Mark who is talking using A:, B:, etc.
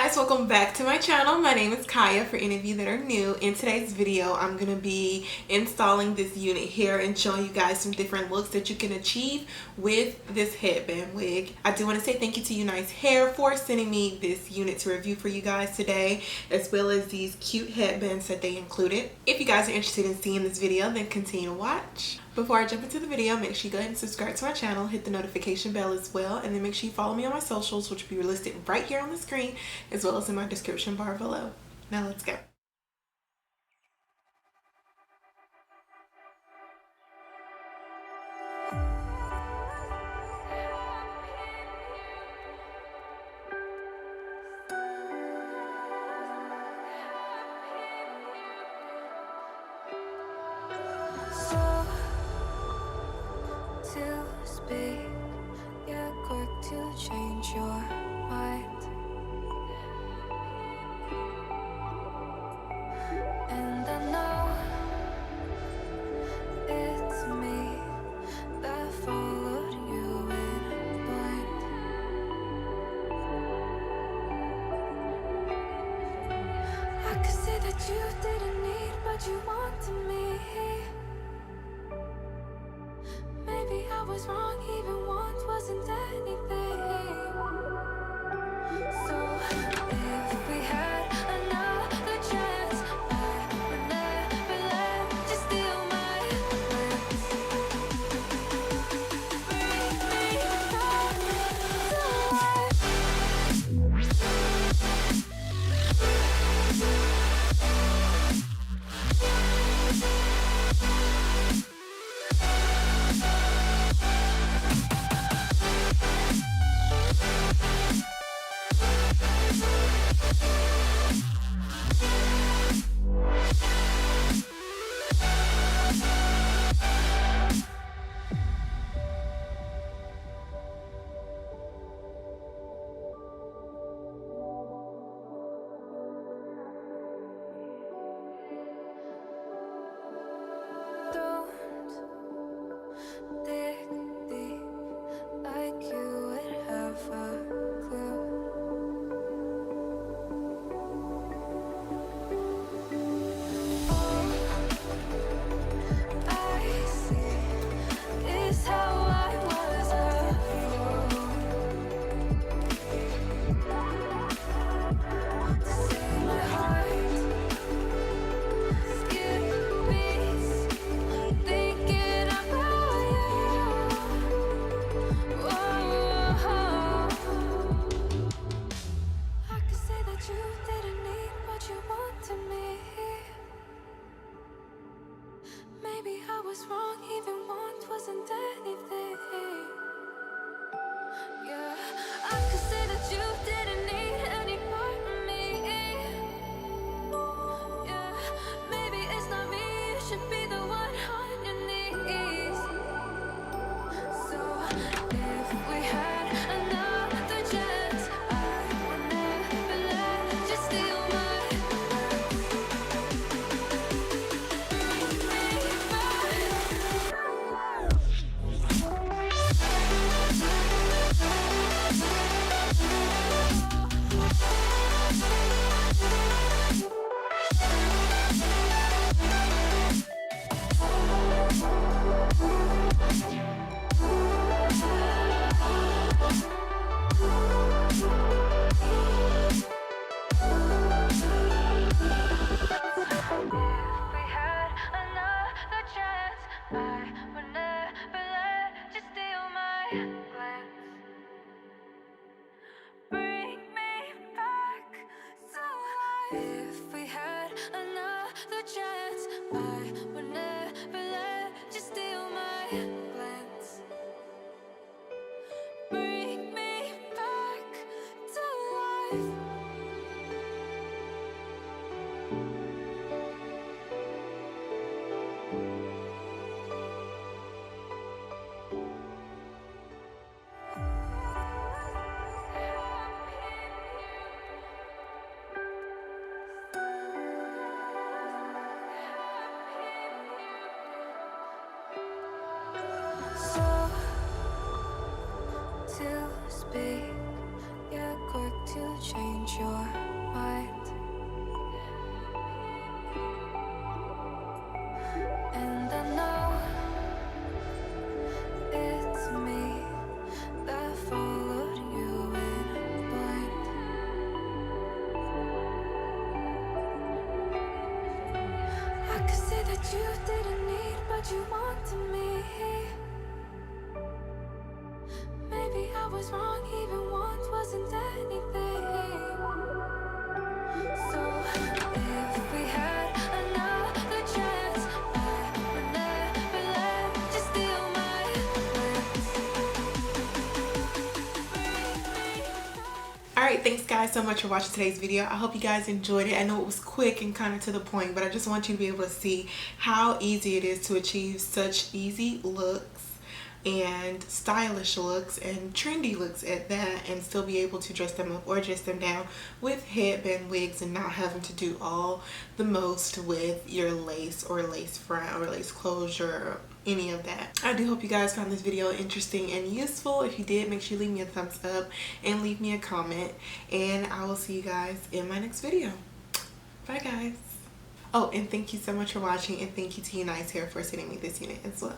A: guys, welcome back to my channel. My name is Kaya for any of you that are new. In today's video, I'm going to be installing this UNice Hair and showing you guys some different looks that you can achieve with this headband wig. I do want to say thank you to UNice Hair for sending me this unit to review for you guys today, as well as these cute headbands that they included. If you guys are interested in seeing this video, then continue to watch. Before I jump into the video, make sure you go ahead and subscribe to my channel, hit the notification bell as well, and then make sure you follow me on my socials, which will be listed right here on the screen as well as in my description bar below. Now let's go.
B: To speak, you're quick to change your mind, and I know it's me that followed you in blind. I could say that you didn't need, but you wanted me. Maybe I was wrong, even once wasn't anything. So if we had another chance, I would never let you steal my plans. Bring me back to life. Don't dig deep like you would have a clue. All I see is how I was a fool to see my heart skip beats, thinking about you. Whoa. I could say that you didn't need, but you wanted me. Maybe I was wrong, even once wasn't anything. Yeah, I could say that you didn't need any part of me. Yeah, maybe it's not me, you should be the one on your knees. So if we had another chance, I would never let you steal my heart. Bring me back. If we had another chance, I would never let you steal my glance. Bring me back to life. If we had another chance, I would never let you steal my glance. Bring me back to life. So to speak, you're quick to change your you wanted me. Maybe I was wrong, even once wasn't anything. So if we had another chance, I would never let you steal my lips.
A: Alright, thanks guys so much for watching today's video. I hope you guys enjoyed it. I know it was quick and kind of to the point, but I just want you to be able to see how easy it is to achieve such easy looks and stylish looks and trendy looks at that, and still be able to dress them up or dress them down with headband wigs and not having to do all the most with your lace or lace front or lace closure or any of that. I do hope you guys found this video interesting and useful. If you did, make sure you leave me a thumbs up and leave me a comment, and I will see you guys in my next video. Bye guys. Oh, and thank you so much for watching, and thank you to UNice Hair for sending me this unit as well.